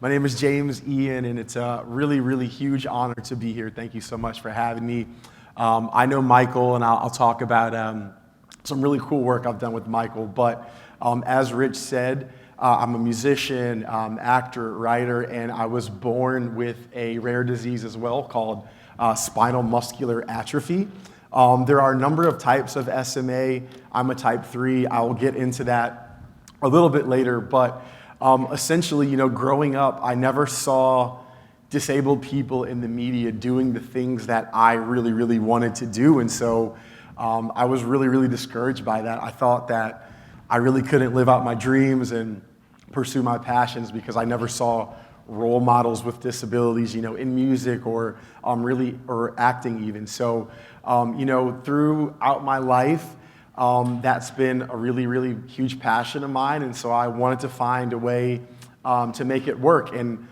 My name is James Ian, and it's a really, really huge honor to be here. Thank you so much for having me. I know Michael, and I'll talk about some really cool work I've done with Michael, but as Rich said, I'm a musician, actor, writer, and I was born with a rare disease as well called spinal muscular atrophy. There are a number of types of SMA. I'm a type 3. I will get into that a little bit later, but essentially, growing up, I never saw disabled people in the media doing the things that I really, really wanted to do, and so I was really, really discouraged by that. I thought that I really couldn't live out my dreams and pursue my passions because I never saw role models with disabilities, in music or acting even. So, throughout my life, that's been a really, really huge passion of mine, and so I wanted to find a way to make it work. And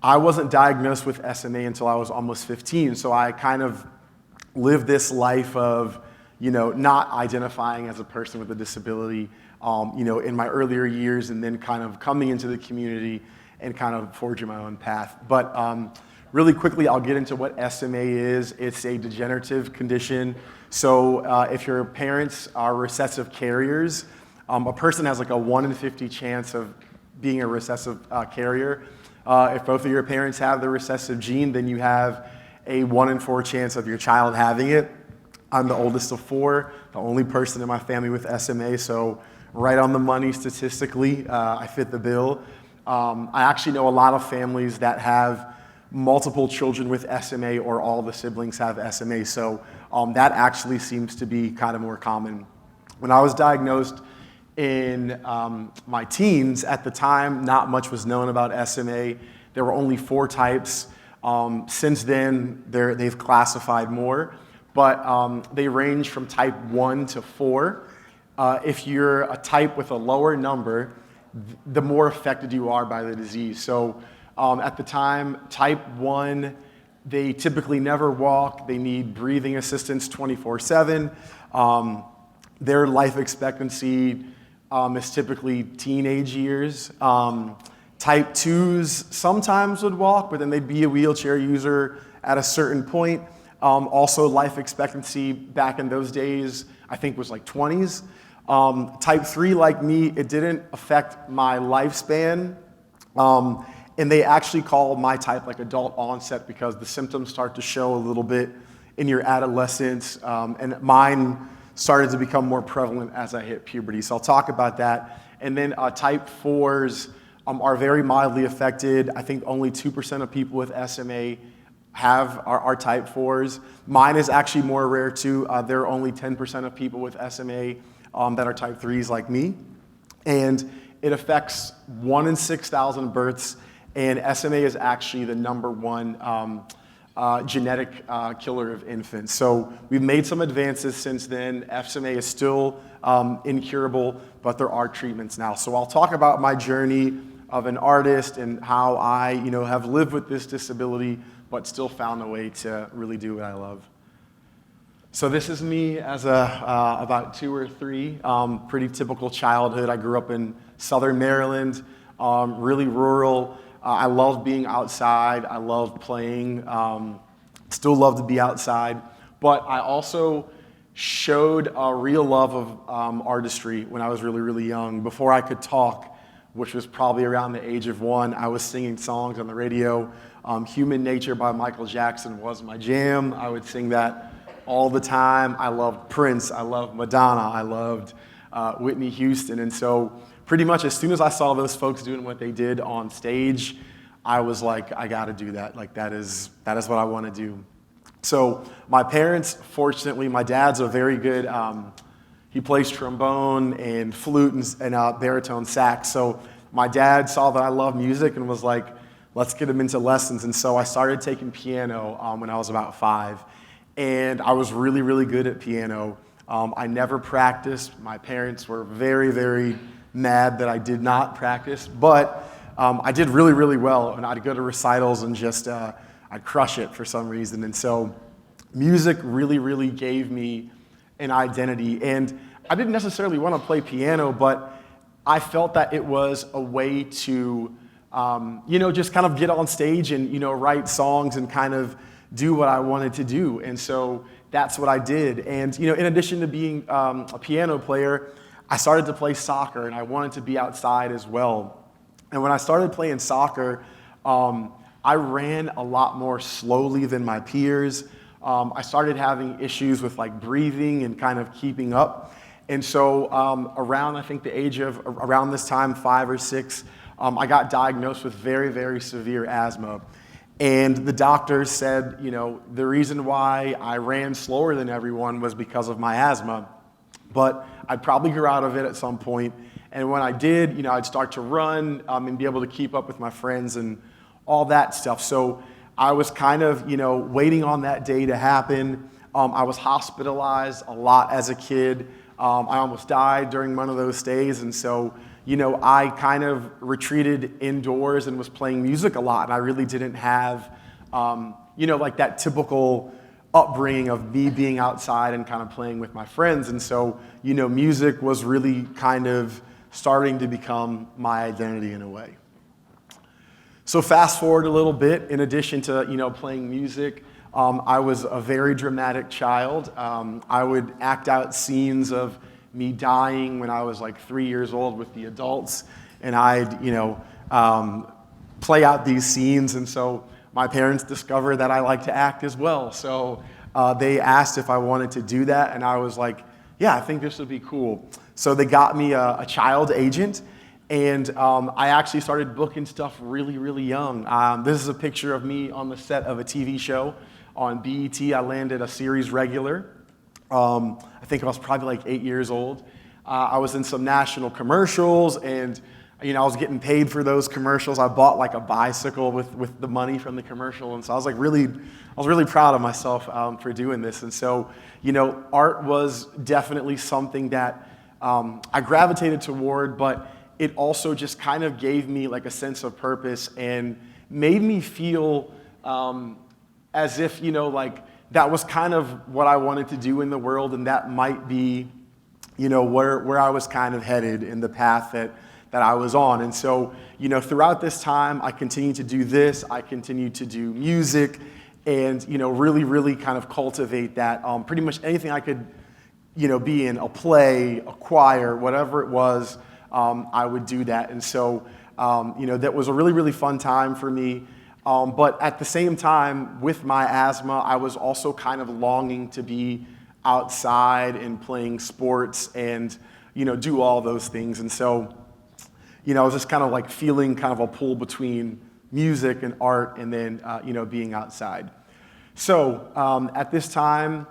I wasn't diagnosed with SMA until I was almost 15, so I kind of lived this life of, not identifying as a person with a disability, in my earlier years, and then kind of coming into the community and kind of forging my own path. But really quickly, I'll get into what SMA is. It's a degenerative condition. So if your parents are recessive carriers, a person has like a 1 in 50 chance of being a recessive carrier. If both of your parents have the recessive gene, then you have a 1 in 4 chance of your child having it. I'm the oldest of 4, the only person in my family with SMA, so right on the money statistically, I fit the bill. I actually know a lot of families that have multiple children with SMA, or all the siblings have SMA, so that actually seems to be kind of more common. When I was diagnosed in my teens, at the time, not much was known about SMA. There were only 4 types. Since then, they've classified more, but they range from type 1 to 4. If you're a type with a lower number, the more affected you are by the disease. So at the time, type 1, they typically never walk. They need breathing assistance 24/7. Their life expectancy is typically teenage years. Type 2s sometimes would walk, but then they'd be a wheelchair user at a certain point. Also, life expectancy back in those days, I think, was like 20s. Type 3, like me, it didn't affect my lifespan. And they actually call my type like adult onset because the symptoms start to show a little bit in your adolescence. And mine started to become more prevalent as I hit puberty. So I'll talk about that. And then type 4s are very mildly affected. I think only 2% of people with SMA are type 4s. Mine is actually more rare too. There are only 10% of people with SMA that are type 3s like me. And it affects 1 in 6,000 births, and SMA is actually the #1 genetic killer of infants. So we've made some advances since then. SMA is still incurable, but there are treatments now. So I'll talk about my journey of an artist and how I have lived with this disability, but still found a way to really do what I love. So this is me as about 2 or 3, pretty typical childhood. I grew up in Southern Maryland, really rural. I love being outside. I love playing. Still love to be outside. But I also showed a real love of artistry when I was really, really young. Before I could talk, which was probably around the age of 1, I was singing songs on the radio. Human Nature by Michael Jackson was my jam. I would sing that all the time. I loved Prince. I loved Madonna. I loved Whitney Houston. And so pretty much as soon as I saw those folks doing what they did on stage, I was like, I got to do that. Like that is what I want to do. So my parents, fortunately, my dad's a very good, he plays trombone and flute and baritone sax. So my dad saw that I love music and was like, let's get him into lessons. And so I started taking piano when I was about 5. And I was really, really good at piano. I never practiced. My parents were very, very mad that I did not practice, but I did really, really well. And I'd go to recitals and just, I'd crush it for some reason. And so music really, really gave me an identity. And I didn't necessarily want to play piano, but I felt that it was a way to just kind of get on stage and, write songs and kind of do what I wanted to do. And so that's what I did. And, in addition to being a piano player, I started to play soccer, and I wanted to be outside as well. And when I started playing soccer, I ran a lot more slowly than my peers. I started having issues with like breathing and kind of keeping up. And so around, I think the age of around this time, 5 or 6, I got diagnosed with very, very severe asthma. And the doctors said, the reason why I ran slower than everyone was because of my asthma. But I'd probably grow out of it at some point. And when I did, I'd start to run and be able to keep up with my friends and all that stuff. So I was kind of, waiting on that day to happen. I was hospitalized a lot as a kid. I almost died during one of those days. And so, I kind of retreated indoors and was playing music a lot. And I really didn't have, like that typical upbringing of me being outside and kind of playing with my friends. And so, music was really kind of starting to become my identity in a way. So fast forward a little bit, in addition to, playing music, I was a very dramatic child. I would act out scenes of me dying when I was like 3 years old with the adults, and I'd, play out these scenes. And so my parents discovered that I like to act as well. So they asked if I wanted to do that, and I was like, yeah, I think this would be cool. So they got me a child agent, and I actually started booking stuff really, really young. This is a picture of me on the set of a TV show on BET. I landed a series regular. I think I was probably like 8 years old. I was in some national commercials, and I was getting paid for those commercials. I bought like a bicycle with the money from the commercial, and so I was really proud of myself for doing this. And so, art was definitely something that I gravitated toward, but it also just kind of gave me like a sense of purpose and made me feel as if, like that was kind of what I wanted to do in the world, and that might be, where I was kind of headed in the path that I was on. And so, throughout this time, I continued to do this. I continued to do music and, really, really kind of cultivate that. Pretty much anything I could, be in, a play, a choir, whatever it was, I would do that. And so, that was a really, really fun time for me. But at the same time, with my asthma, I was also kind of longing to be outside and playing sports and, do all those things. And so, I was just kind of like feeling kind of a pull between music and art and then, being outside. So at this time,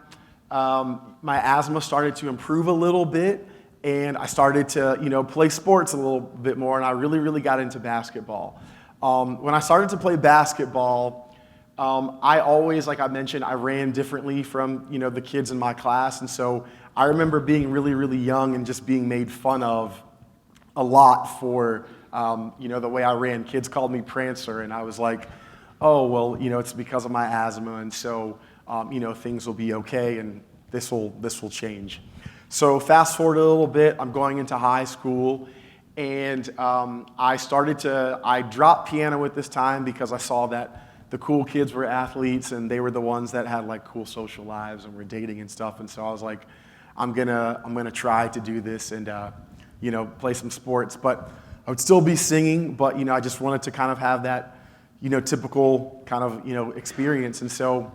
my asthma started to improve a little bit, and I started to, play sports a little bit more, and I really, really got into basketball. When I started to play basketball, I always, like I mentioned, I ran differently from, the kids in my class. And so I remember being really, really young and just being made fun of a lot for, the way I ran. Kids called me Prancer, and I was like, oh, well, it's because of my asthma, and so, things will be okay, and this will change. So fast forward a little bit, I'm going into high school, and I dropped piano at this time because I saw that the cool kids were athletes, and they were the ones that had like cool social lives and were dating and stuff. And so I was like, I'm gonna try to do this and play some sports. But I would still be singing, but I just wanted to kind of have that typical kind of experience. And so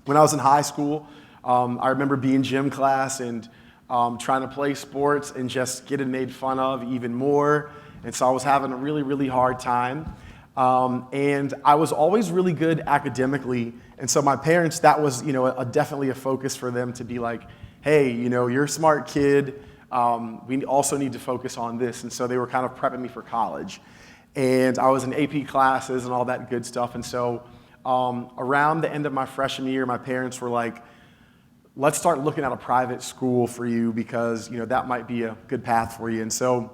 when I was in high school, I remember being in gym class and trying to play sports and just getting made fun of even more. And so I was having a really, really hard time. And I was always really good academically. And so my parents, that was, definitely a focus for them to be like, hey, you're a smart kid. We also need to focus on this. And so they were kind of prepping me for college. And I was in AP classes and all that good stuff. And so around the end of my freshman year, my parents were like, let's start looking at a private school for you because, that might be a good path for you. And so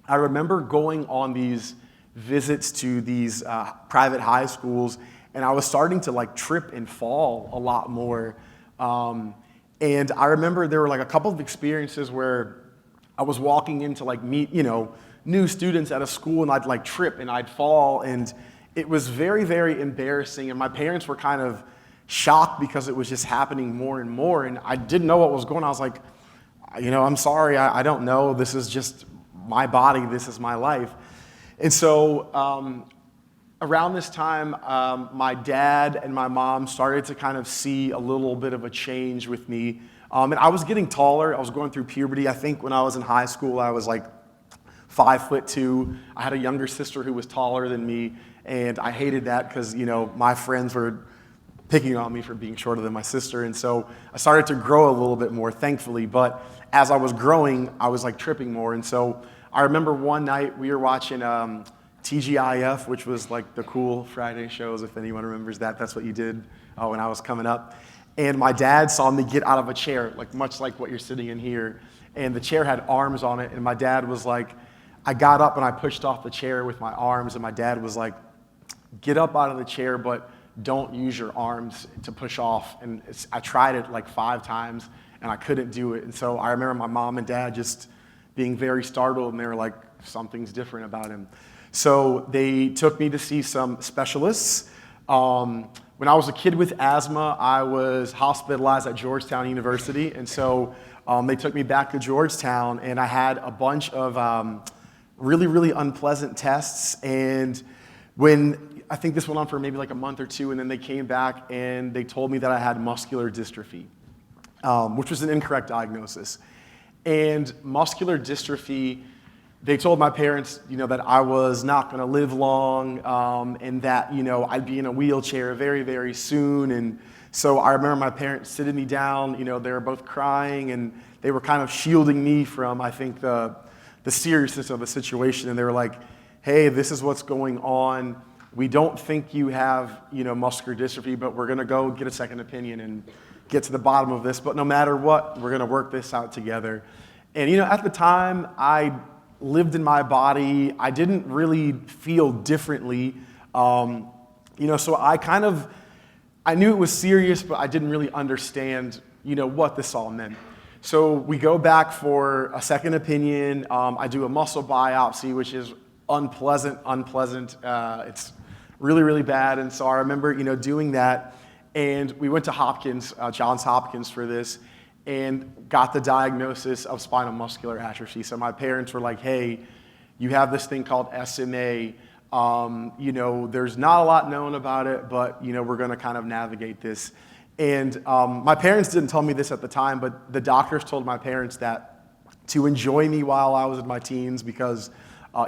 I remember going on these visits to these private high schools, and I was starting to like trip and fall a lot more. And I remember there were like a couple of experiences where I was walking in to like meet, new students at a school, and I'd like trip and I'd fall, and it was very, very embarrassing. And my parents were kind of shocked because it was just happening more and more, and I didn't know what was going on. I was like, I'm sorry, I don't know. This is just my body. This is my life. And so around this time, my dad and my mom started to kind of see a little bit of a change with me. And I was getting taller. I was going through puberty. I think when I was in high school, I was like 5'2". I had a younger sister who was taller than me, and I hated that because, my friends were picking on me for being shorter than my sister. And so I started to grow a little bit more, thankfully. But as I was growing, I was like tripping more. And so I remember one night we were watching TGIF, which was like the cool Friday shows, if anyone remembers that. That's what you did when I was coming up. And my dad saw me get out of a chair, like much like what you're sitting in here. And the chair had arms on it. And my dad was like, I got up and I pushed off the chair with my arms. And my dad was like, get up out of the chair, but don't use your arms to push off. And I tried it like 5 times and I couldn't do it. And so I remember my mom and dad just being very startled, and they were like, something's different about him. So they took me to see some specialists. When I was a kid with asthma, I was hospitalized at Georgetown University. And so they took me back to Georgetown, and I had a bunch of really, really unpleasant tests. And I think this went on for maybe like a month or 2, and then they came back and they told me that I had muscular dystrophy, which was an incorrect diagnosis. And muscular dystrophy, they told my parents, that I was not going to live long, and that, I'd be in a wheelchair very, very soon. And so I remember my parents sitting me down, they were both crying, and they were kind of shielding me from, I think, the seriousness of the situation. And they were like, hey, this is what's going on. We don't think you have, muscular dystrophy, but we're going to go get a second opinion and get to the bottom of this. But no matter what, we're going to work this out together. And, at the time, I lived in my body. I didn't really feel differently. So I knew it was serious, but I didn't really understand, what this all meant. So we go back for a second opinion. I do a muscle biopsy, which is unpleasant. It's really, really bad. And so I remember, doing that. And we went to Hopkins, Johns Hopkins for this, and got the diagnosis of spinal muscular atrophy. So my parents were like, hey, you have this thing called SMA. There's not a lot known about it, but, we're going to kind of navigate this. And my parents didn't tell me this at the time, but the doctors told my parents that to enjoy me while I was in my teens, because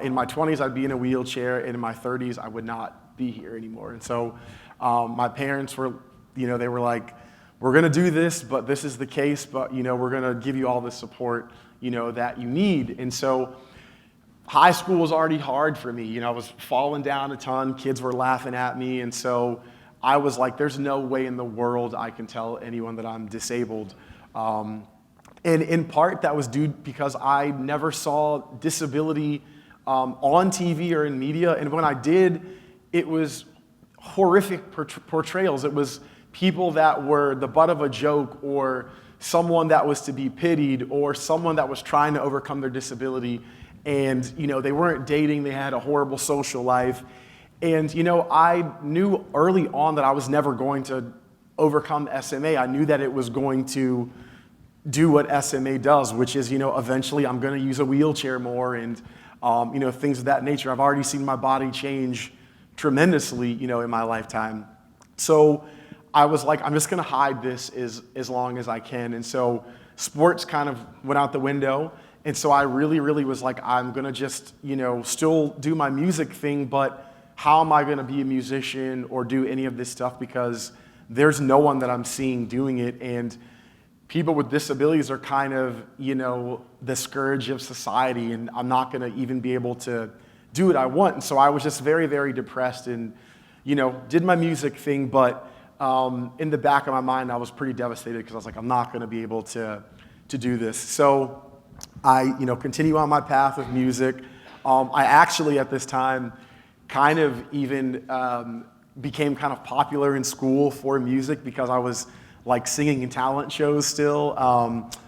in my 20s, I'd be in a wheelchair, and in my 30s, I would not be here anymore. And so my parents were, they were like, we're going to do this, but this is the case, but, we're going to give you all the support, that you need. And so high school was already hard for me. I was falling down a ton. Kids were laughing at me. And so I was like, there's no way in the world I can tell anyone that I'm disabled. And in part, that was due because I never saw disability on TV or in media. And when I did, it was horrific portrayals. It was people that were the butt of a joke, or someone that was to be pitied, or someone that was trying to overcome their disability. And, they weren't dating, they had a horrible social life. And, I knew early on that I was never going to overcome SMA. I knew that it was going to do what SMA does, which is, eventually I'm going to use a wheelchair more, and, things of that nature. I've already seen my body change tremendously, in my lifetime. So I was like, I'm just going to hide this as long as I can. And so sports kind of went out the window. And so I really, really was like, I'm going to just, still do my music thing, but how am I going to be a musician or do any of this stuff? Because there's no one that I'm seeing doing it. And people with disabilities are kind of, the scourge of society, and I'm not going to even be able to do what I want. And so I was just very, very depressed and, did my music thing, but in the back of my mind, I was pretty devastated because I was like, I'm not going to be able to do this. So I, continue on my path of music. I actually, at this time, kind of even became kind of popular in school for music because I was like singing in talent shows still.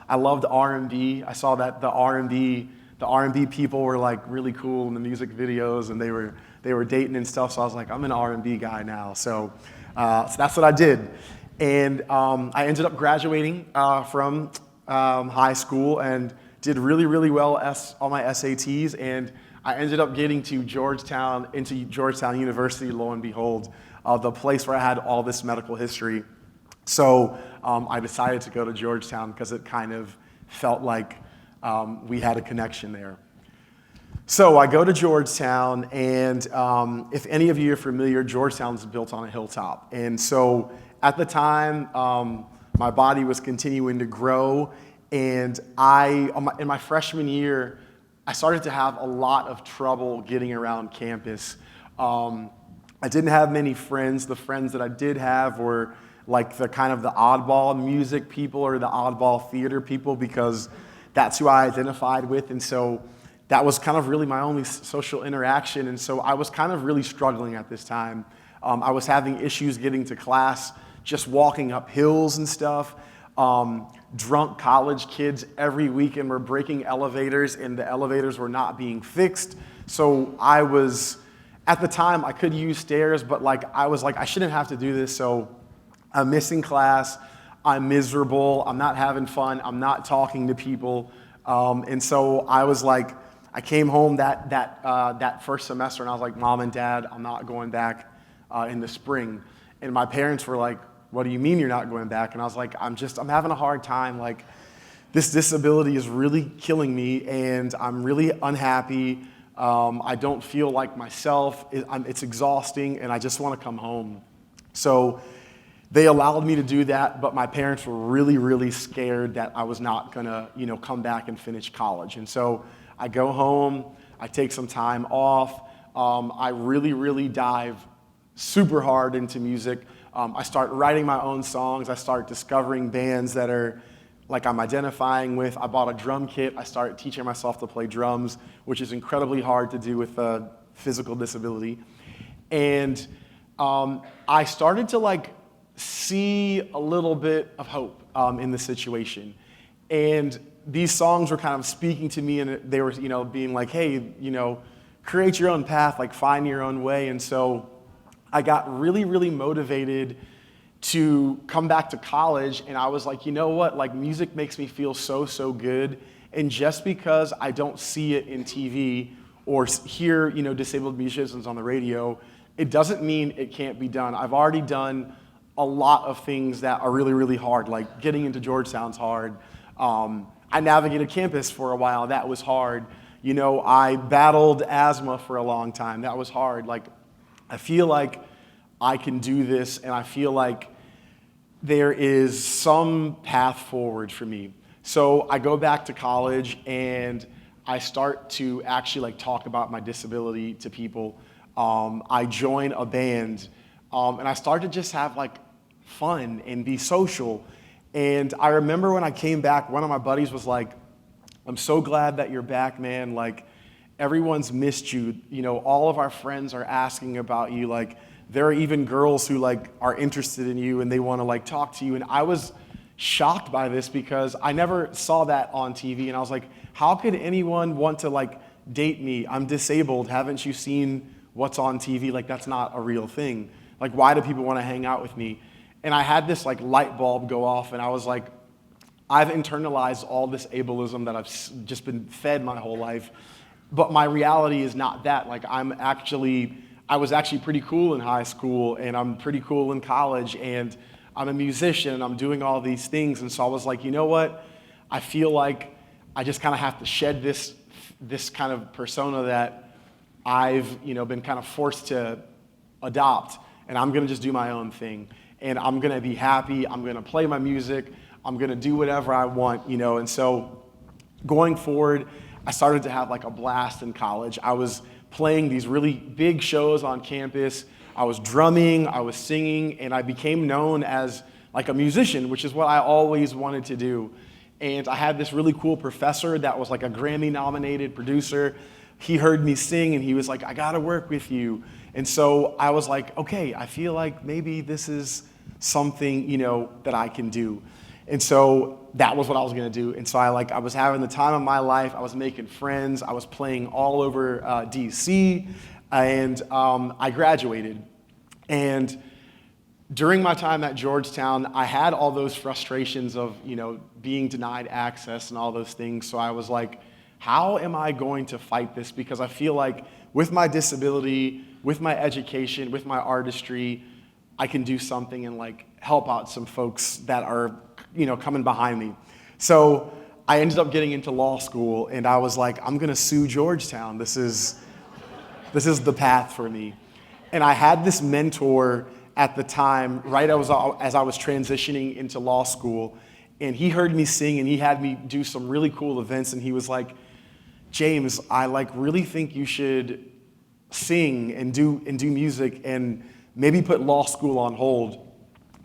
I loved R&B. I saw that the R&B the R&B people were like really cool in the music videos, and they were dating and stuff. So I was like, I'm an R&B guy now. So that's what I did. And I ended up graduating from high school and did really, really well on my SATs. And I ended up getting into Georgetown University, lo and behold, the place where I had all this medical history. So I decided to go to Georgetown because it kind of felt like we had a connection there. So I go to Georgetown, and if any of you are familiar, Georgetown's built on a hilltop. And so at the time, my body was continuing to grow, and in my freshman year, I started to have a lot of trouble getting around campus. I didn't have many friends. The friends that I did have were like the kind of the oddball music people or the oddball theater people, because that's who I identified with. And so that was kind of really my only social interaction. And so I was kind of really struggling at this time. I was having issues getting to class, just walking up hills and stuff. Drunk college kids every weekend were breaking elevators, and the elevators were not being fixed. So at the time, I could use stairs, but I was like, I shouldn't have to do this. So I'm missing class. I'm miserable. I'm not having fun. I'm not talking to people. And so I was like, I came home that first semester, and I was like, Mom and Dad, I'm not going back in the spring. And my parents were like, what do you mean you're not going back? And I was like, I'm having a hard time. Like, this disability is really killing me, and I'm really unhappy. I don't feel like myself. It's exhausting, and I just want to come home. So they allowed me to do that, but my parents were really, really scared that I was not gonna, come back and finish college. And so I go home, I take some time off. I really, really dive super hard into music. I start writing my own songs. I start discovering bands that are like I'm identifying with. I bought a drum kit. I started teaching myself to play drums, which is incredibly hard to do with a physical disability. And I started to see a little bit of hope in the situation. And these songs were kind of speaking to me, and they were, being like, hey, create your own path, find your own way. And so I got really, really motivated to come back to college, and I was like, you know what, music makes me feel so, so good. And just because I don't see it in TV or hear, disabled musicians on the radio, it doesn't mean it can't be done. I've already done a lot of things that are really, really hard, like getting into Georgetown's hard. I navigated campus for a while. That was hard. I battled asthma for a long time. That was hard. I feel like I can do this, and I feel like there is some path forward for me. So I go back to college, and I start to actually talk about my disability to people. I join a band, and I start to just have fun and be social. And I remember when I came back, one of my buddies was like, I'm so glad that you're back, man. Everyone's missed you. All of our friends are asking about you. There are even girls who are interested in you, and they want to talk to you. And I was shocked by this because I never saw that on TV. And I was like, how could anyone want to date me? I'm disabled. Haven't you seen what's on TV? That's not a real thing. Why do people want to hang out with me? And I had this light bulb go off, and I was like, I've internalized all this ableism that I've just been fed my whole life. But my reality is not that. I was actually pretty cool in high school, and I'm pretty cool in college, and I'm a musician, and I'm doing all these things. And so I was like, you know what? I feel like I just kind of have to shed this kind of persona that I've been kind of forced to adopt, and I'm gonna just do my own thing. And I'm gonna be happy, I'm gonna play my music, I'm gonna do whatever I want, And so going forward, I started to have a blast in college. I was playing these really big shows on campus. I was drumming, I was singing, and I became known as a musician, which is what I always wanted to do. And I had this really cool professor that was a Grammy-nominated producer. He heard me sing, and he was like, I gotta work with you. And so I was like, okay, I feel like maybe this is something, that I can do. And so that was what I was going to do. And so I was having the time of my life. I was making friends. I was playing all over DC, and I graduated. And during my time at Georgetown, I had all those frustrations of, being denied access and all those things. So I was like, how am I going to fight this? Because I feel like with my disability, with my education, with my artistry, I can do something and help out some folks that are, coming behind me. So I ended up getting into law school, and I was like, I'm gonna sue Georgetown. This is the path for me. And I had this mentor at the time, right as I was transitioning into law school, and he heard me sing, and he had me do some really cool events, and he was like, James, I really think you should sing and do music and maybe put law school on hold.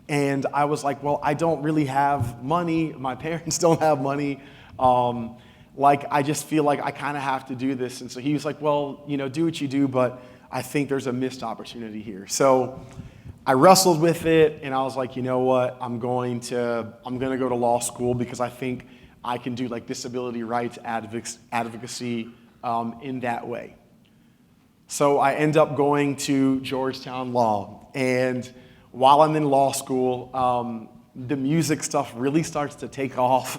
And I was like, well, I don't really have money. My parents don't have money. I just feel like I kind of have to do this. And so he was like, well, do what you do, but I think there's a missed opportunity here. So I wrestled with it, and I was like, you know what? I'm going to go to law school because I think I can do disability rights advocacy in that way. So I end up going to Georgetown Law, and while I'm in law school, the music stuff really starts to take off.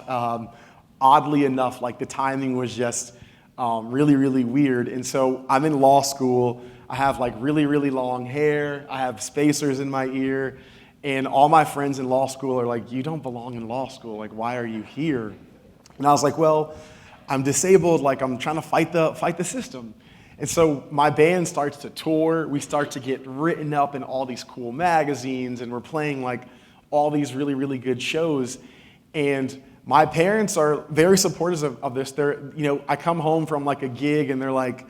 Oddly enough, the timing was just really, really weird. And so I'm in law school. I have really, really long hair. I have spacers in my ear. And all my friends in law school are like, you don't belong in law school. Why are you here? And I was like, well, I'm disabled. I'm trying to fight the system. And so my band starts to tour. We start to get written up in all these cool magazines, and we're playing all these really, really good shows. And my parents are very supportive of this. They're, I come home from a gig, and they're like,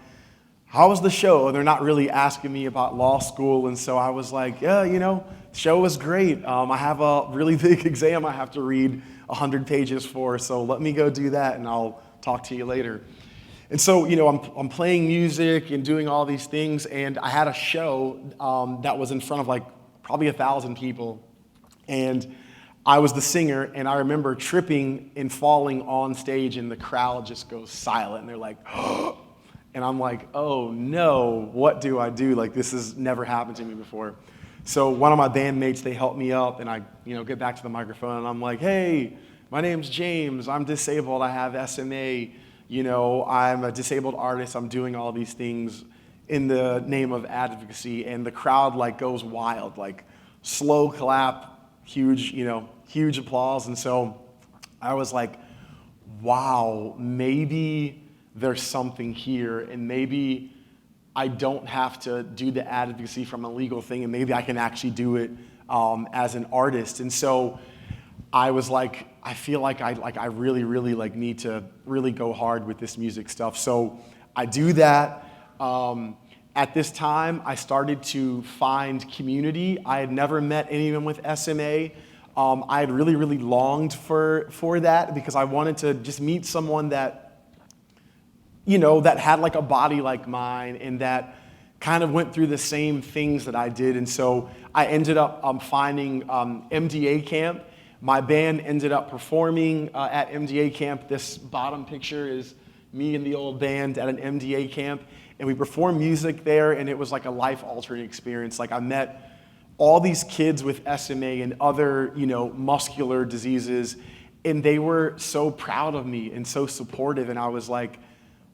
how was the show? And they're not really asking me about law school. And so I was like, yeah, the show was great. I have a really big exam I have to read 100 pages for, so let me go do that, and I'll talk to you later. And so, I'm playing music and doing all these things, and I had a show that was in front of probably 1,000 people, and I was the singer, and I remember tripping and falling on stage, and the crowd just goes silent, and they're like, oh, and I'm like, oh no, what do I do? This has never happened to me before. So one of my bandmates, they help me up, and I, get back to the microphone, and I'm like, hey, my name's James, I'm disabled, I have SMA, I'm a disabled artist, I'm doing all these things in the name of advocacy, and the crowd goes wild, slow clap, huge applause. And so I was like, wow, maybe there's something here, and maybe I don't have to do the advocacy from a legal thing, and maybe I can actually do it as an artist. And so I was like, I feel like I really, really need to really go hard with this music stuff. So I do that. At this time, I started to find community. I had never met anyone with SMA. I had really, really longed for that because I wanted to just meet someone that, that had a body like mine and that kind of went through the same things that I did. And so I ended up finding MDA camp. My band ended up performing at MDA camp. This bottom picture is me and the old band at an MDA camp. And we performed music there, and it was a life-altering experience. I met all these kids with SMA and other, muscular diseases, and they were so proud of me and so supportive. And I was like,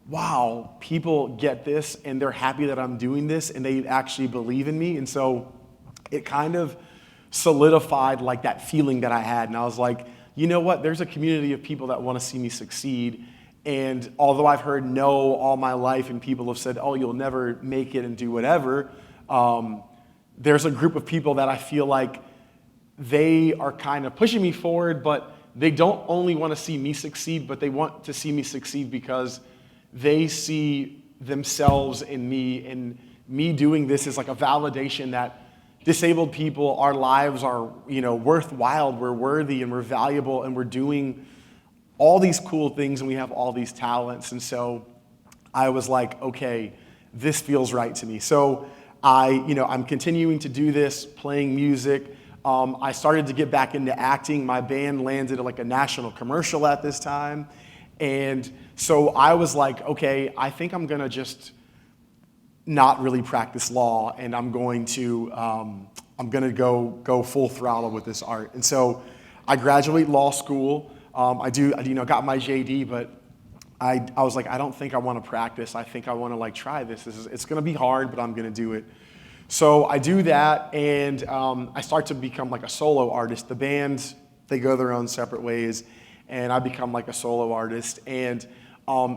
wow, people get this, and they're happy that I'm doing this, and they actually believe in me. And so it kind of solidified that feeling that I had. And I was like, you know what, there's a community of people that want to see me succeed. And although I've heard no all my life, and people have said, oh, you'll never make it and do whatever, there's a group of people that I feel like they are kind of pushing me forward, but they don't only want to see me succeed, but they want to see me succeed because they see themselves in me, and me doing this is a validation that disabled people, our lives are, worthwhile, we're worthy, and we're valuable, and we're doing all these cool things, and we have all these talents. And so I was like, okay, this feels right to me. So I'm continuing to do this, playing music. I started to get back into acting. My band landed like a national commercial at this time. And so I was like, okay, I think I'm gonna just not really practice law, and I'm gonna go full throttle with this art. And so I graduate law school. I got my JD, but I was like, I don't think I want to practice. I think I want to like try this. It's gonna be hard, but I'm gonna do it. So I do that, and I start to become like a solo artist. The band, they go their own separate ways, and I become like a solo artist. And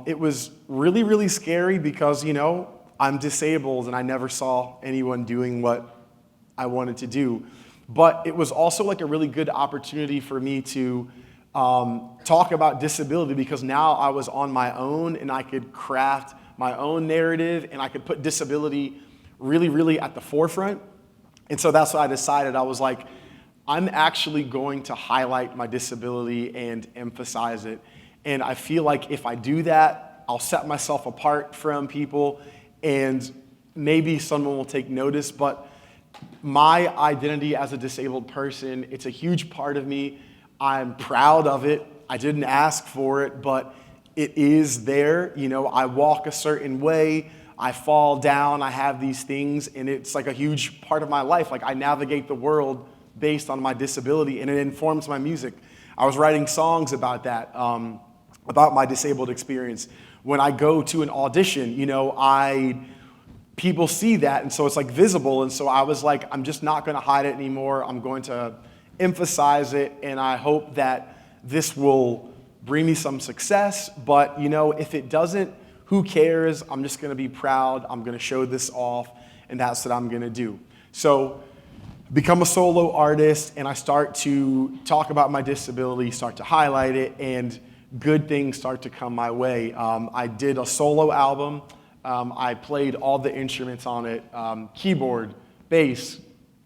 it was really, really scary because, I'm disabled and I never saw anyone doing what I wanted to do. But it was also like a really good opportunity for me to talk about disability, because now I was on my own and I could craft my own narrative and I could put disability really, really at the forefront. And so that's what I decided. I was like, I'm actually going to highlight my disability and emphasize it. And I feel like if I do that, I'll set myself apart from people, and maybe someone will take notice. But my identity as a disabled person, it's a huge part of me. I'm proud of it. I didn't ask for it, but it is there. I walk a certain way, I fall down, I have these things, and it's like a huge part of my life. Like, I navigate the world based on my disability, and it informs my music. I was writing songs about that, about my disabled experience. When I go to an audition, people see that, and so it's like visible. And so I was like, I'm just not going to hide it anymore. I'm going to emphasize it, and I hope that this will bring me some success. But if it doesn't, who cares? I'm just going to be proud. I'm going to show this off, and that's what I'm going to do. So become a solo artist, and I start to talk about my disability, start to highlight it, and good things start to come my way. I did a solo album. I played all the instruments on it, keyboard, bass,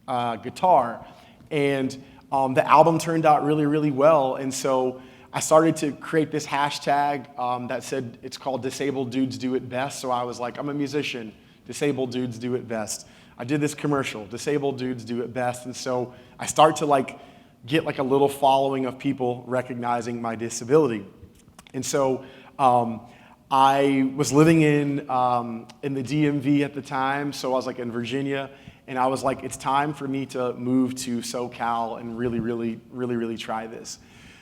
guitar, and the album turned out really, really well. And so I started to create this hashtag that said it's called Disabled Dudes Do It Best. So I was like, I'm a musician, Disabled Dudes Do It Best. I did this commercial, Disabled Dudes Do It Best. And so I start to get a little following of people recognizing my disability. And so I was living in the DMV at the time, so I was in Virginia, and I was like, it's time for me to move to SoCal and really, really, really, really try this.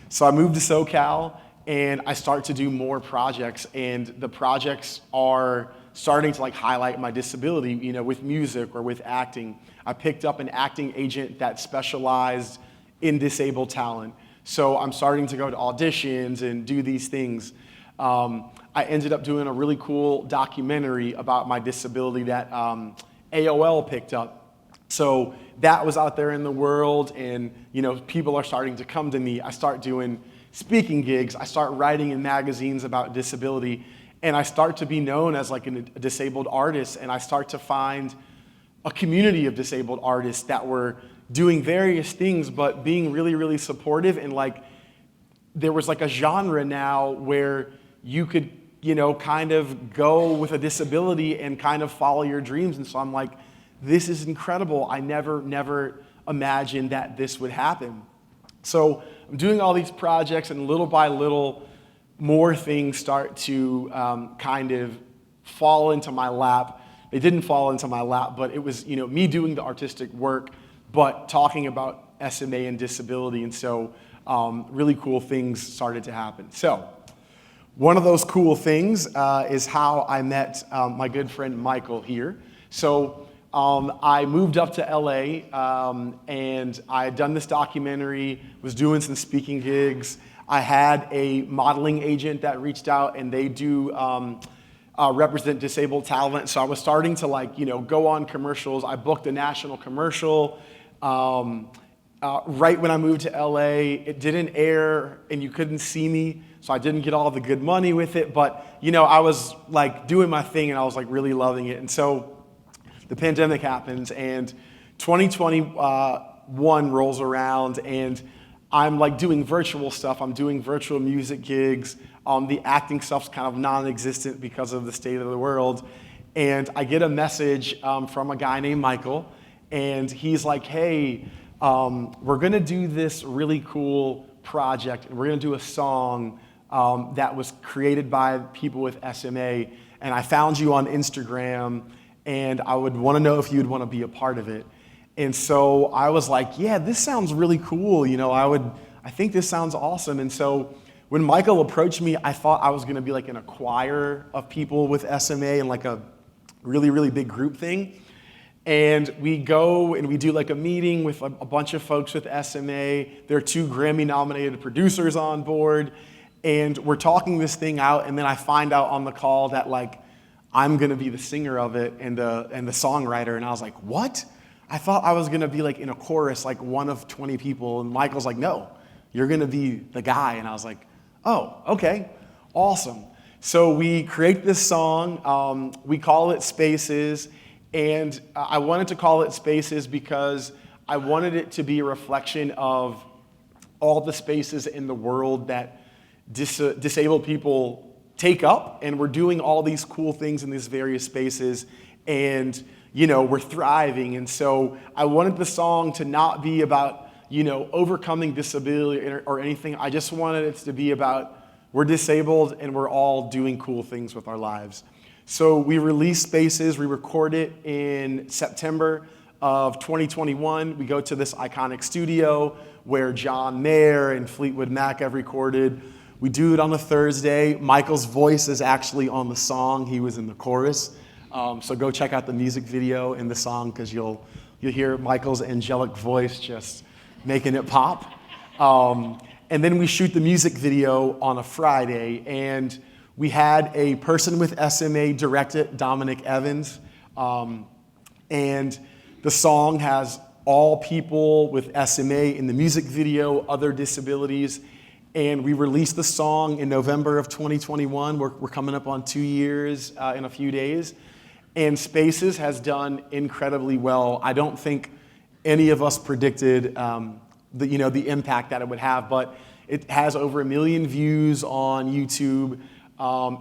So I moved to SoCal, and I start to do more projects, and the projects are starting to highlight my disability, with music or with acting. I picked up an acting agent that specialized in disabled talent. So I'm starting to go to auditions and do these things. I ended up doing a really cool documentary about my disability that AOL picked up. So that was out there in the world, and people are starting to come to me. I start doing speaking gigs. I start writing in magazines about disability, and I start to be known as a disabled artist, and I start to find a community of disabled artists that were doing various things, but being really, really supportive. And there was a genre now where you could, kind of go with a disability and kind of follow your dreams. And so I'm like, this is incredible. I never imagined that this would happen. So I'm doing all these projects, and little by little, more things start to kind of fall into my lap. They didn't fall into my lap, but it was, me doing the artistic work, but talking about SMA and disability. And so really cool things started to happen. So one of those cool things is how I met my good friend Michael here. So I moved up to LA, and I had done this documentary, was doing some speaking gigs. I had a modeling agent that reached out, and they do represent disabled talent. So I was starting to go on commercials. I booked a national commercial right when I moved to LA. It didn't air, and you couldn't see me, so I didn't get all the good money with it. But I was doing my thing, and I was really loving it. And so the pandemic happens, and 2021 rolls around, and I'm doing virtual stuff. I'm doing virtual music gigs. The acting stuff's kind of non-existent because of the state of the world. And I get a message from a guy named Michael, and he's like, hey, we're going to do this really cool project, and we're going to do a song that was created by people with SMA, and I found you on Instagram, and I would want to know if you'd want to be a part of it. And so I was like, yeah, this sounds really cool. I think this sounds awesome. And so when Michael approached me, I thought I was going to be like in a choir of people with SMA and like a really, really big group thing. And we go and we do like a meeting with a bunch of folks with SMA. There are 2 Grammy-nominated producers on board. And we're talking this thing out, and then I find out on the call that like I'm going to be the singer of it and the songwriter. And I was like, what? I thought I was going to be like in a chorus, like one of 20 people. And Michael's like, no, you're going to be the guy. And I was like, oh, okay, awesome. So we create this song. We call it Spaces. And I wanted to call it Spaces because I wanted it to be a reflection of all the spaces in the world that disabled people take up. And we're doing all these cool things in these various spaces. And we're thriving. And so I wanted the song to not be about, overcoming disability or anything. I just wanted it to be about we're disabled and we're all doing cool things with our lives. So we released Spaces. We record it in September of 2021. We go to this iconic studio where John Mayer and Fleetwood Mac have recorded. We do it on a Thursday. Michael's voice is actually on the song. He was in the chorus. So go check out the music video and the song because you'll hear Michael's angelic voice just making it pop. And then we shoot the music video on a Friday, and we had a person with SMA direct it, Dominic Evans, and the song has all people with SMA in the music video, other disabilities, and we released the song in November of 2021. We're coming up on 2 years in a few days. And Spaces has done incredibly well. I don't think any of us predicted the impact that it would have, but it has over 1 million views on YouTube.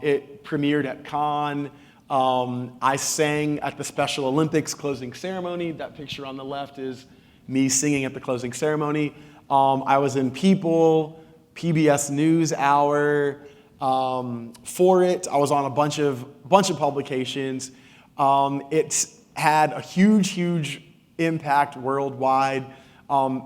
It premiered at Cannes. I sang at the Special Olympics closing ceremony. That picture on the left is me singing at the closing ceremony. I was in People, PBS NewsHour, For It. I was on a bunch of publications. It's had a huge impact worldwide.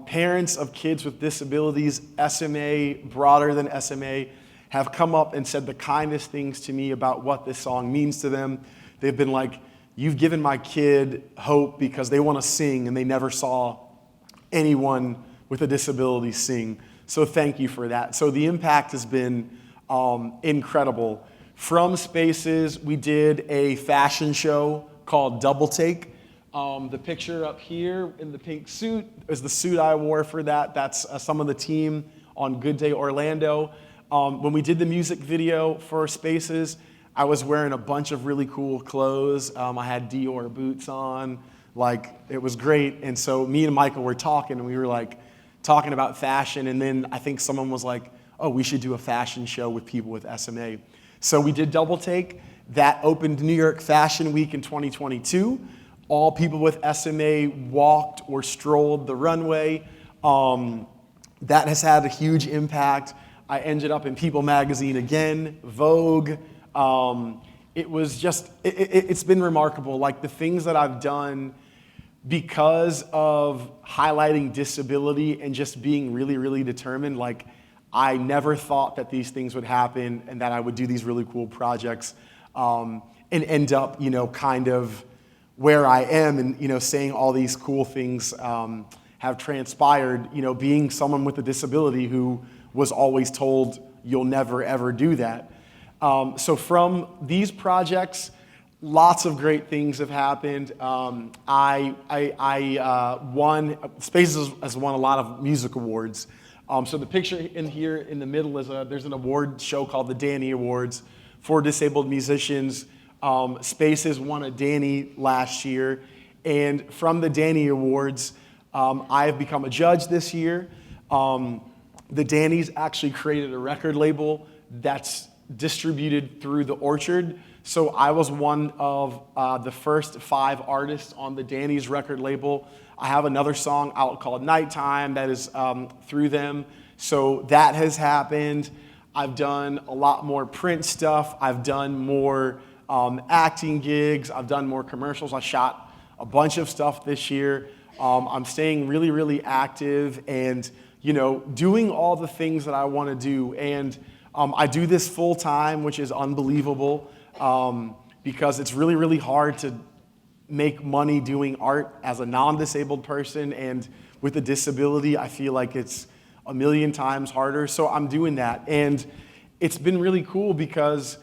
Parents of kids with disabilities, SMA, broader than SMA, have come up and said the kindest things to me about what this song means to them. They've been like, you've given my kid hope because they want to sing and they never saw anyone with a disability sing. So thank you for that. So the impact has been incredible. From Spaces, we did a fashion show called Double Take. The picture up here in the pink suit is the suit I wore for that. That's some of the team on Good Day Orlando. When we did the music video for Spaces, I was wearing a bunch of really cool clothes. I had Dior boots on. It was great. And so me and Michael were talking, and we were talking about fashion. And then I think someone was like, oh, we should do a fashion show with people with SMA. So we did Double Take. That opened New York Fashion Week in 2022. All people with SMA walked or strolled the runway. That has had a huge impact. I ended up in People magazine again, Vogue. It's been remarkable. The things that I've done because of highlighting disability and just being really, really determined. I never thought that these things would happen and that I would do these really cool projects and end up, kind of where I am and, saying all these cool things have transpired, being someone with a disability who was always told you'll never, ever do that. So from these projects, lots of great things have happened. Spaces has won a lot of music awards. So the picture in here in the middle is there's an award show called the Danny Awards for disabled musicians. Spaces won a Danny last year. And from the Danny Awards, I have become a judge this year. The Danny's actually created a record label that's distributed through the Orchard. So I was one of the first 5 artists on the Danny's record label. I have another song out called Nighttime that is through them. So that has happened. I've done a lot more print stuff. I've done more acting gigs. I've done more commercials. I shot a bunch of stuff this year. I'm staying really, really active and, doing all the things that I want to do. And I do this full time, which is unbelievable because it's really, really hard to make money doing art as a non-disabled person. And with a disability, I feel like it's a million times harder. So I'm doing that. And it's been really cool because,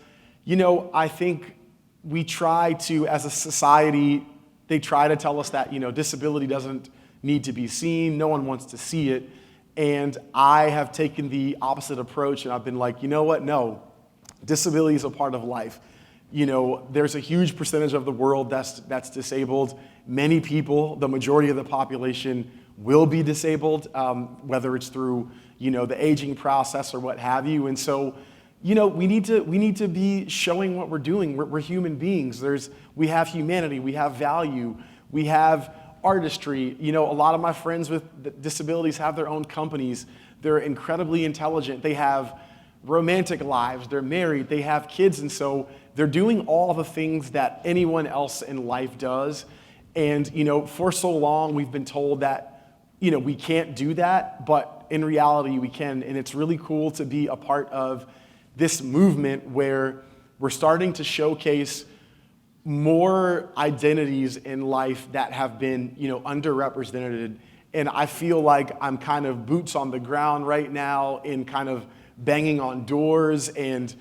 I think we try to, as a society, they try to tell us that, disability doesn't need to be seen. No one wants to see it. And I have taken the opposite approach and I've been like, you know what? No, disability is a part of life. There's a huge percentage of the world that's disabled. Many people, the majority of the population, will be disabled, whether it's through, the aging process or what have you. And so, we need to be showing what we're doing. We're human beings. We have humanity. We have value. We have artistry. A lot of my friends with disabilities have their own companies. They're incredibly intelligent. They have romantic lives. They're married. They have kids. And so they're doing all the things that anyone else in life does. And, for so long, we've been told that, we can't do that. But in reality, we can. And it's really cool to be a part of this movement where we're starting to showcase more identities in life that have been, underrepresented. And I feel like I'm kind of boots on the ground right now in kind of banging on doors and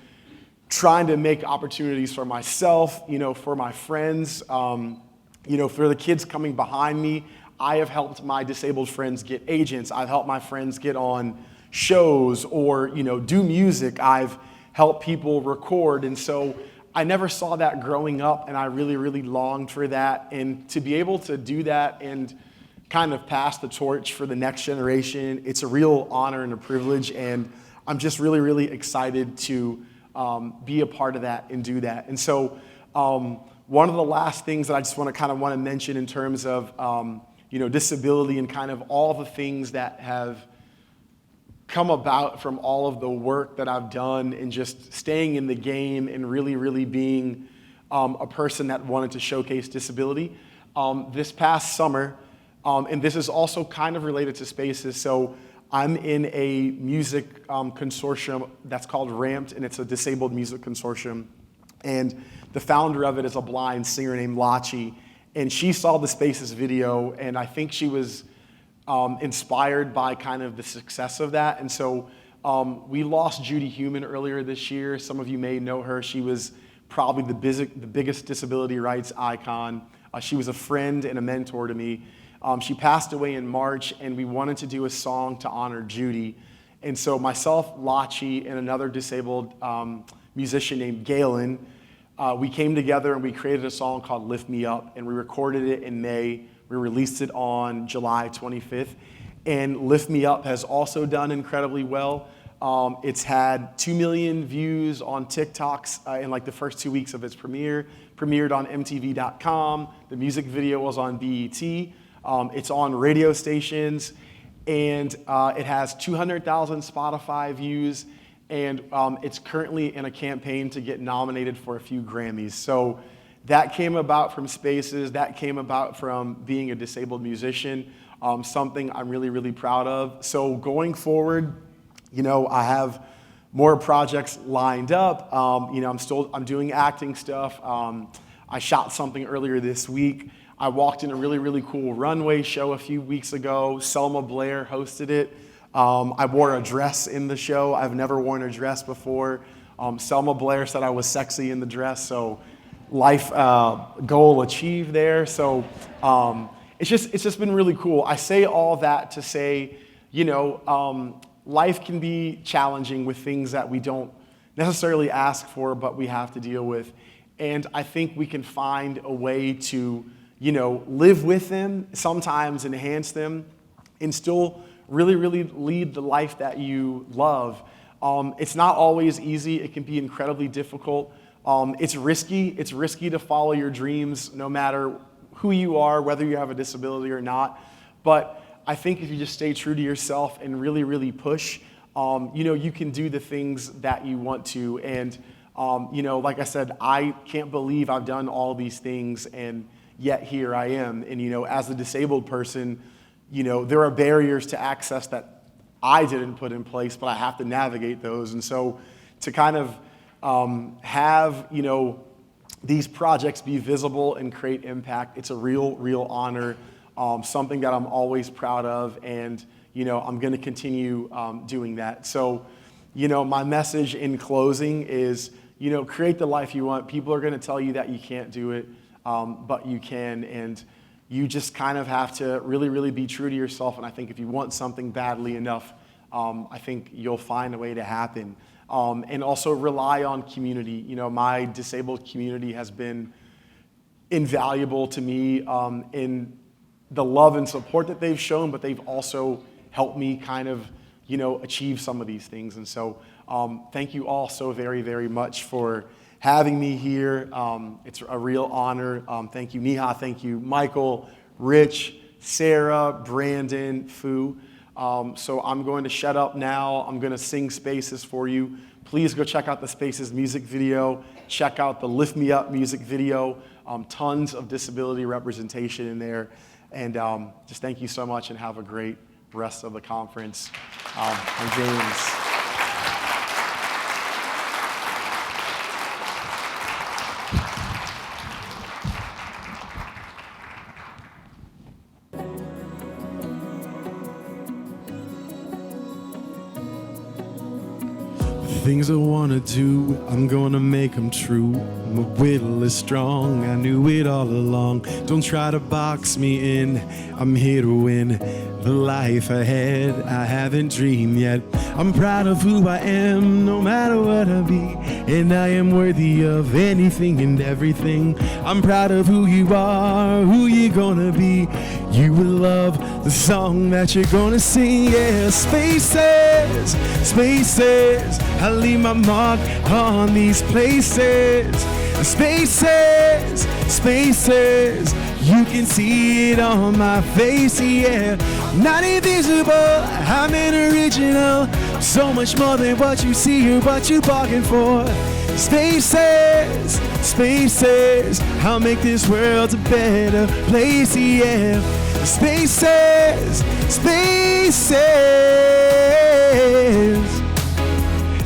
trying to make opportunities for myself, for my friends, for the kids coming behind me. I have helped my disabled friends get agents. I've helped my friends get on shows or, do music. I've helped people record. And so I never saw that growing up, and I really, really longed for that. And to be able to do that and kind of pass the torch for the next generation, it's a real honor and a privilege. And I'm just really, really excited to be a part of that and do that. And so one of the last things that I just want to mention in terms of disability and kind of all the things that have come about from all of the work that I've done and just staying in the game and really, really being a person that wanted to showcase disability. This past summer, and this is also kind of related to spaces, so I'm in a music consortium that's called Ramped, and it's a disabled music consortium. And the founder of it is a blind singer named Lachi, and she saw the Spaces video, and I think she was inspired by kind of the success of that. And so we lost Judy Heumann earlier this year. Some of you may know her. She was probably the biggest disability rights icon. She was a friend and a mentor to me. She passed away in March, and we wanted to do a song to honor Judy. And so myself, Lachi, and another disabled musician named Galen, we came together and we created a song called Lift Me Up, and we recorded it in May. We released it on July 25th, and Lift Me Up has also done incredibly well. It's had 2 million views on TikToks in like the first 2 weeks of its premiered on MTV.com. The music video was on BET. It's on radio stations, and it has 200,000 Spotify views, and it's currently in a campaign to get nominated for a few Grammys. So that came about from Spaces. That came about from being a disabled musician, something I'm really, really proud of. So going forward, I have more projects lined up. I'm doing acting stuff. I shot something earlier this week. I walked in a really, really cool runway show a few weeks ago. Selma Blair hosted it. I wore a dress in the show. I've never worn a dress before. Selma Blair said I was sexy in the dress, so life goal achieved there. So it's just been really cool. I say all that to say, life can be challenging with things that we don't necessarily ask for, but we have to deal with. And I think we can find a way to, live with them, sometimes enhance them, and still really, really lead the life that you love. It's not always easy. It can be incredibly difficult. It's risky. It's risky to follow your dreams no matter who you are, whether you have a disability or not. But I think if you just stay true to yourself and really, really push, you can do the things that you want to. And, like I said, I can't believe I've done all these things, and yet here I am. And, as a disabled person, there are barriers to access that I didn't put in place, but I have to navigate those. And so to kind of have, these projects be visible and create impact, it's a real honor, something that I'm always proud of, and, I'm going to continue doing that. So, my message in closing is, create the life you want. People are going to tell you that you can't do it, but you can, and you just kind of have to really, really be true to yourself. And I think if you want something badly enough, I think you'll find a way to happen. And also rely on community. My disabled community has been invaluable to me in the love and support that they've shown, but they've also helped me kind of, achieve some of these things. And so thank you all so very, very much for having me here. It's a real honor. Thank you, Neha. Thank you, Michael, Rich, Sarah, Brandon, Fu. So I'm going to shut up now. I'm going to sing Spaces for you. Please go check out the Spaces music video. Check out the Lift Me Up music video. Tons of disability representation in there. And just thank you so much, and have a great rest of the conference. I'm James. Things I wanna do, I'm gonna make them true. My will is strong, I knew it all along. Don't try to box me in, I'm here to win. The life ahead, I haven't dreamed yet. I'm proud of who I am, no matter what I be. And I am worthy of anything and everything. I'm proud of who you are, who you're gonna be. You will love the song that you're gonna sing. Yeah, spaces, spaces. I leave my mark on these places. Spaces, spaces. You can see it on my face, yeah. Not invisible, I'm an original. So much more than what you see or what you bargain for. Spaces, spaces. I'll make this world a better place, yeah. Spaces, spaces.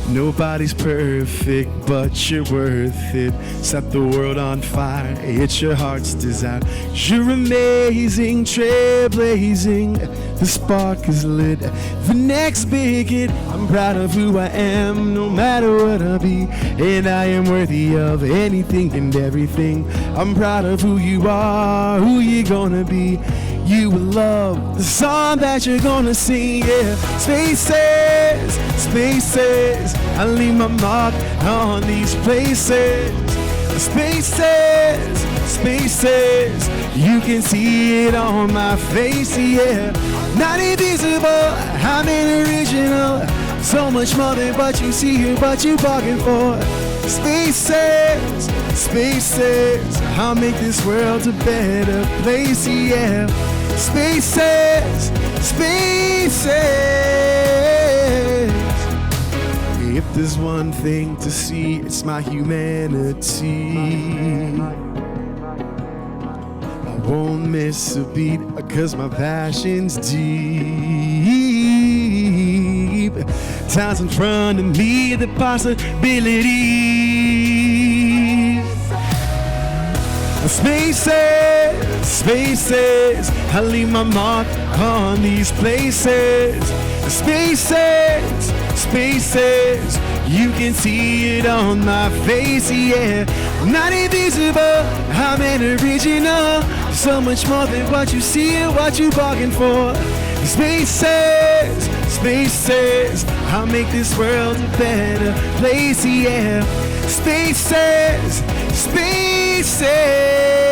Nobody's perfect, but you're worth it. Set the world on fire, it's your heart's desire. You're amazing, trailblazing. The spark is lit, the next big hit. I'm proud of who I am, no matter what I be. And I am worthy of anything and everything. I'm proud of who you are, who you're gonna be. You will love the song that you're gonna sing, yeah. Spaces, spaces. I leave my mark on these places. Spaces, spaces. You can see it on my face, yeah. Not invisible, I'm an original. So much more than what you see or what you bargain for. Spaces, spaces. I'll make this world a better place, yeah. Spaces, spaces. If there's one thing to see, it's my humanity. I won't miss a beat, 'cause my passion's deep. Times in front of me, the possibilities. Spaces, spaces. I leave my mark on these places. Spaces, spaces. You can see it on my face, yeah. Not invisible, I'm an original. So much more than what you see and what you bargain for. Spaces, spaces. I'll make this world a better place, yeah. Spaces, spaces.